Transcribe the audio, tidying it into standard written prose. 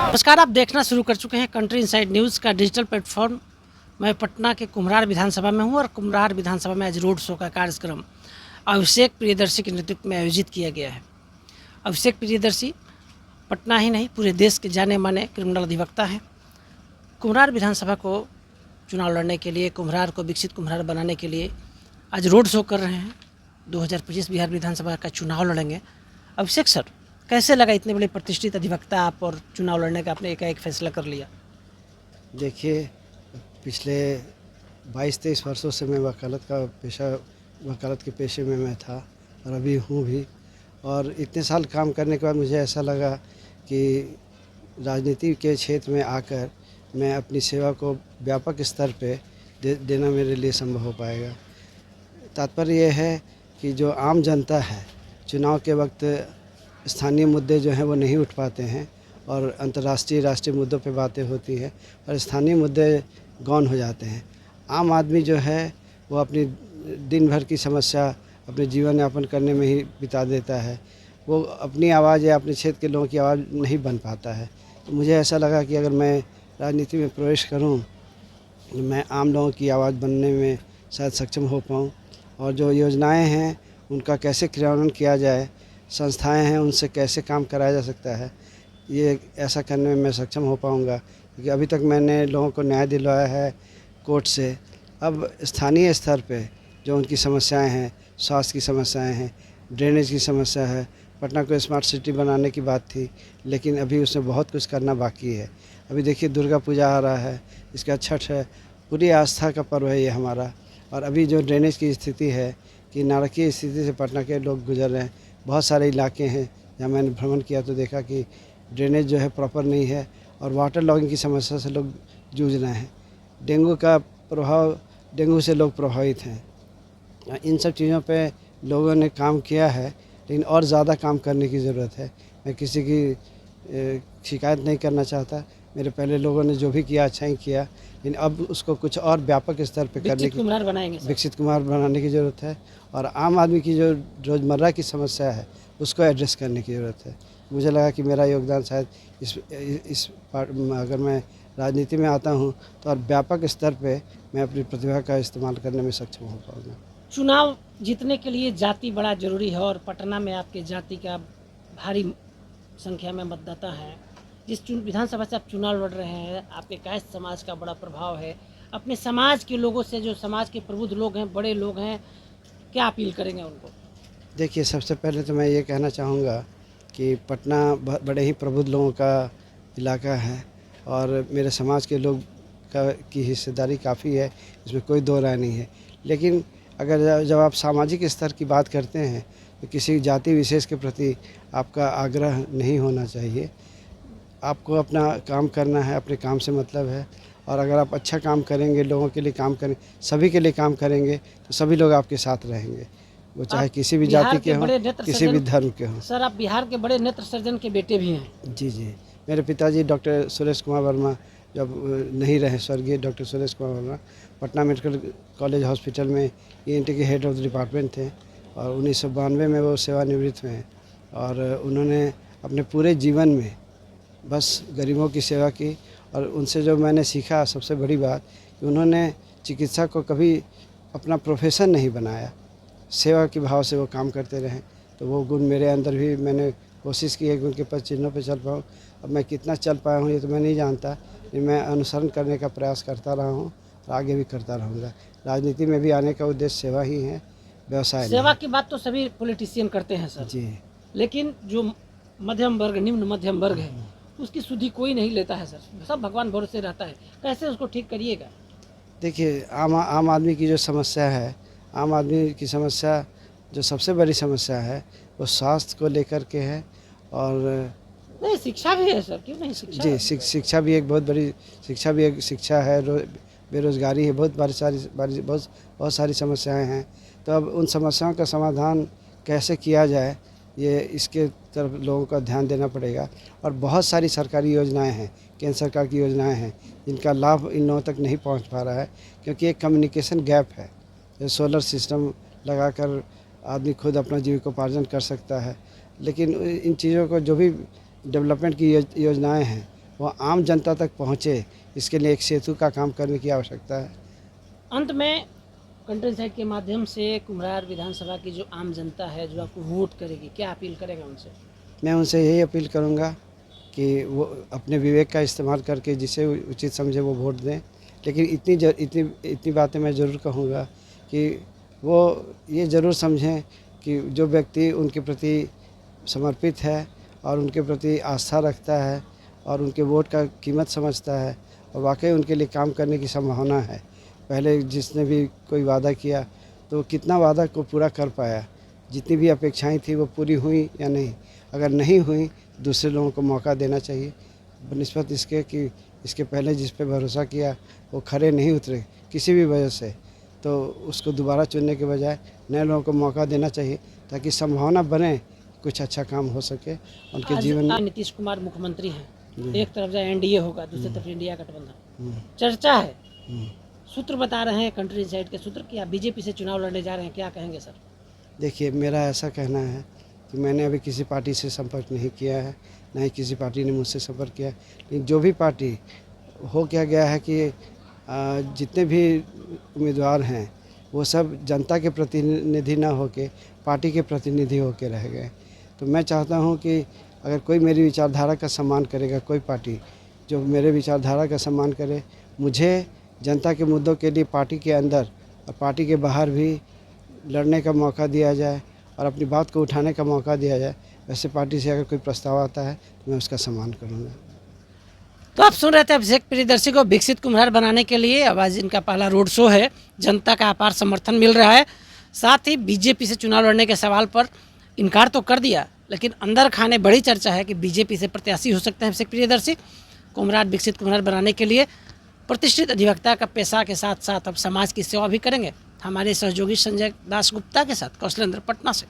नमस्कार, आप देखना शुरू कर चुके हैं कंट्री इनसाइड न्यूज़ का डिजिटल प्लेटफॉर्म। मैं पटना के कुम्हरार विधानसभा में हूं और कुम्हरार विधानसभा में आज रोड शो का कार्यक्रम अभिषेक प्रियदर्शी के नेतृत्व में आयोजित किया गया है। अभिषेक प्रियदर्शी पटना ही नहीं पूरे देश के जाने माने क्रिमिनल अधिवक्ता हैं। कुम्हरार विधानसभा को चुनाव लड़ने के लिए, कुम्हरार को विकसित कुम्हरार बनाने के लिए आज रोड शो कर रहे हैं। 2025 बिहार विधानसभा का चुनाव लड़ेंगे। अभिषेक सर, कैसे लगा इतने बड़े प्रतिष्ठित अधिवक्ता आप और चुनाव लड़ने का आपने एकाएक फैसला कर लिया? देखिए, पिछले 22-23 वर्षों से मैं वकालत के पेशे में मैं था और अभी हूँ भी। और इतने साल काम करने के बाद मुझे ऐसा लगा कि राजनीति के क्षेत्र में आकर मैं अपनी सेवा को व्यापक स्तर पे देना मेरे लिए संभव हो पाएगा। तात्पर्य यह है कि जो आम जनता है, चुनाव के वक्त स्थानीय मुद्दे जो हैं वो नहीं उठ पाते हैं और अंतर्राष्ट्रीय राष्ट्रीय मुद्दों पे बातें होती हैं और स्थानीय मुद्दे गौन हो जाते हैं। आम आदमी जो है वो अपनी दिन भर की समस्या अपने जीवन यापन करने में ही बिता देता है। वो अपनी आवाज़ या अपने क्षेत्र के लोगों की आवाज़ नहीं बन पाता है। तो मुझे ऐसा लगा कि अगर मैं राजनीति में प्रवेश करूं तो मैं आम लोगों की आवाज़ बनने में शायद सक्षम हो पाऊं और जो योजनाएं हैं उनका कैसे क्रियान्वयन किया जाए, संस्थाएं हैं उनसे कैसे काम कराया जा सकता है, ये ऐसा करने में मैं सक्षम हो पाऊंगा। क्योंकि अभी तक मैंने लोगों को न्याय दिलवाया है कोर्ट से। अब स्थानीय स्तर पे जो उनकी समस्याएं हैं, स्वास्थ्य की समस्याएं हैं, ड्रेनेज की समस्या है, पटना को स्मार्ट सिटी बनाने की बात थी लेकिन अभी उसमें बहुत कुछ करना बाकी है। अभी देखिए, दुर्गा पूजा आ रहा है, इसका छठ है, पूरी आस्था का पर्व है ये हमारा। और अभी जो ड्रेनेज की स्थिति है कि नारकीय स्थिति से पटना के लोग गुजर रहे हैं। बहुत सारे इलाके हैं जहाँ मैंने भ्रमण किया तो देखा कि ड्रेनेज जो है प्रॉपर नहीं है और वाटर लॉगिंग की समस्या से लोग जूझ रहे हैं। डेंगू से लोग प्रभावित हैं। इन सब चीज़ों पे लोगों ने काम किया है लेकिन और ज़्यादा काम करने की ज़रूरत है। मैं किसी की शिकायत नहीं करना चाहता। मेरे पहले लोगों ने जो भी किया अच्छा ही किया, लेकिन अब उसको कुछ और व्यापक स्तर पे करने की, विकसित कुम्हार बनाने की ज़रूरत है और आम आदमी की जो रोज़मर्रा की समस्या है उसको एड्रेस करने की ज़रूरत है। मुझे लगा कि मेरा योगदान शायद अगर मैं राजनीति में आता हूँ तो और व्यापक स्तर पे मैं अपनी प्रतिभा का इस्तेमाल करने में सक्षम हो पाऊँगा। चुनाव जीतने के लिए जाति बड़ा जरूरी है और पटना में आपके जाति का भारी संख्या में मतदाता है। जिस विधानसभा से आप चुनाव लड़ रहे हैं, आपके कायस्थ समाज का बड़ा प्रभाव है। अपने समाज के लोगों से, जो समाज के प्रबुद्ध लोग हैं, बड़े लोग हैं, क्या अपील करेंगे उनको? देखिए, सबसे पहले तो मैं ये कहना चाहूँगा कि पटना बड़े ही प्रबुद्ध लोगों का इलाका है और मेरे समाज के लोग की हिस्सेदारी काफ़ी है, इसमें कोई दो राय नहीं है। लेकिन अगर जब आप सामाजिक स्तर की बात करते हैं तो किसी जाति विशेष के प्रति आपका आग्रह नहीं होना चाहिए। आपको अपना काम करना है, अपने काम से मतलब है। और अगर आप अच्छा काम करेंगे, लोगों के लिए काम करें, सभी के लिए काम करेंगे तो सभी लोग आपके साथ रहेंगे, वो चाहे किसी भी जाति के हों, किसी भी धर्म के हों। सर, आप बिहार के बड़े नेत्र सर्जन के बेटे भी हैं। जी जी, मेरे पिताजी डॉक्टर सुरेश कुमार वर्मा जब नहीं रहे, स्वर्गीय doctor Suresh Kumar Verma Patna medical college hospital में ENT के हेड ऑफ द डिपार्टमेंट थे और 1992 में वो सेवानिवृत्त हुए और उन्होंने अपने पूरे जीवन में बस गरीबों की सेवा की। और उनसे जो मैंने सीखा सबसे बड़ी बात कि उन्होंने चिकित्सा को कभी अपना प्रोफेशन नहीं बनाया, सेवा के भाव से वो काम करते रहें। तो वो गुण मेरे अंदर भी, मैंने कोशिश की है कि उनके पद चिन्हों पे चल पाऊँ। अब मैं कितना चल पाया हूँ ये तो मैं नहीं जानता, लेकिन मैं अनुसरण करने का प्रयास करता रहा हूँ और आगे भी करता रहूँगा। राजनीति में भी आने का उद्देश्य सेवा ही है, व्यवसाय सेवा की बात तो सभी पॉलिटिशियन करते हैं सर जी, लेकिन जो मध्यम वर्ग, निम्न मध्यम वर्ग है, उसकी सुधि कोई नहीं लेता है सर। सब भगवान भरोसे रहता है। कैसे उसको ठीक करिएगा? देखिए, आम आदमी की जो समस्या है, आम आदमी की समस्या जो सबसे बड़ी समस्या है वो स्वास्थ्य को लेकर के है। और नहीं, शिक्षा भी है सर, क्यों नहीं? शिक्षा जी, शिक्षा भी एक बहुत बड़ी, शिक्षा भी एक शिक्षा है, बेरोज़गारी है, बहुत सारी समस्याएं हैं। तो अब उन समस्याओं का समाधान कैसे किया जाए, ये इसके तरफ लोगों का ध्यान देना पड़ेगा। और बहुत सारी सरकारी योजनाएं हैं, केंद्र सरकार की योजनाएं हैं जिनका लाभ इन लोगों तक नहीं पहुंच पा रहा है क्योंकि एक कम्युनिकेशन गैप है। सोलर सिस्टम लगाकर आदमी खुद अपना जीविकोपार्जन कर सकता है। लेकिन इन चीज़ों को जो भी डेवलपमेंट की योजनाएं हैं वो आम जनता तक पहुँचे, इसके लिए एक सेतु का काम करने की आवश्यकता है। अंत में कंट्री साइड के माध्यम से कुम्हरार विधानसभा की जो आम जनता है जो आपको वोट करेगी, क्या अपील करेगा उनसे? मैं उनसे यही अपील करूंगा कि वो अपने विवेक का इस्तेमाल करके जिसे उचित समझे वो वोट दें। लेकिन इतनी बातें मैं ज़रूर कहूँगा कि वो ये ज़रूर समझें कि जो व्यक्ति उनके प्रति समर्पित है और उनके प्रति आस्था रखता है और उनके वोट का कीमत समझता है और वाकई उनके लिए काम करने की संभावना है। पहले जिसने भी कोई वादा किया तो कितना वादा को पूरा कर पाया, जितनी भी अपेक्षाएं थी वो पूरी हुई या नहीं। अगर नहीं हुई दूसरे लोगों को मौका देना चाहिए, बनिस्बत इसके कि इसके पहले जिस पे भरोसा किया वो खरे नहीं उतरे किसी भी वजह से, तो उसको दोबारा चुनने के बजाय नए लोगों को मौका देना चाहिए ताकि संभावना बने कुछ अच्छा काम हो सके उनके जीवन में। नीतीश कुमार मुख्यमंत्री हैं, एक तरफ से एनडीए होगा, दूसरी तरफ इंडिया गठबंधन, चर्चा है, सूत्र बता रहे हैं कंट्री साइड के सूत्र कि आप बीजेपी से चुनाव लड़ने जा रहे हैं, क्या कहेंगे सर? देखिए, मेरा ऐसा कहना है कि मैंने अभी किसी पार्टी से संपर्क नहीं किया है, ना ही किसी पार्टी ने मुझसे संपर्क किया है। लेकिन जो भी पार्टी हो क्या गया है कि जितने भी उम्मीदवार हैं वो सब जनता के प्रतिनिधि ना होके पार्टी के प्रतिनिधि होके रह गए। तो मैं चाहता हूं कि अगर कोई मेरी विचारधारा का सम्मान करेगा, कोई पार्टी जो मेरे विचारधारा का सम्मान करे, मुझे जनता के मुद्दों के लिए पार्टी के अंदर और पार्टी के बाहर भी लड़ने का मौका दिया जाए और अपनी बात को उठाने का मौका दिया जाए, वैसे पार्टी से अगर कोई प्रस्ताव आता है तो मैं उसका सम्मान करूँगा। तो आप सुन रहे थे अभिषेक प्रियदर्शी को विकसित कुम्हरार बनाने के लिए अब आज इनका पहला रोड शो है, जनता का अपार समर्थन मिल रहा है। साथ ही बीजेपी से चुनाव लड़ने के सवाल पर इनकार तो कर दिया, लेकिन अंदर खाने बड़ी चर्चा है कि बीजेपी से प्रत्याशी हो सकते हैं अभिषेक प्रियदर्शी। कुम्हरार विकसित कुम्हरार बनाने के लिए प्रतिष्ठित अधिवक्ता का पेशा के साथ साथ अब समाज की सेवा भी करेंगे। हमारे सहयोगी संजय दास गुप्ता के साथ कौशलेंद्र, पटना से।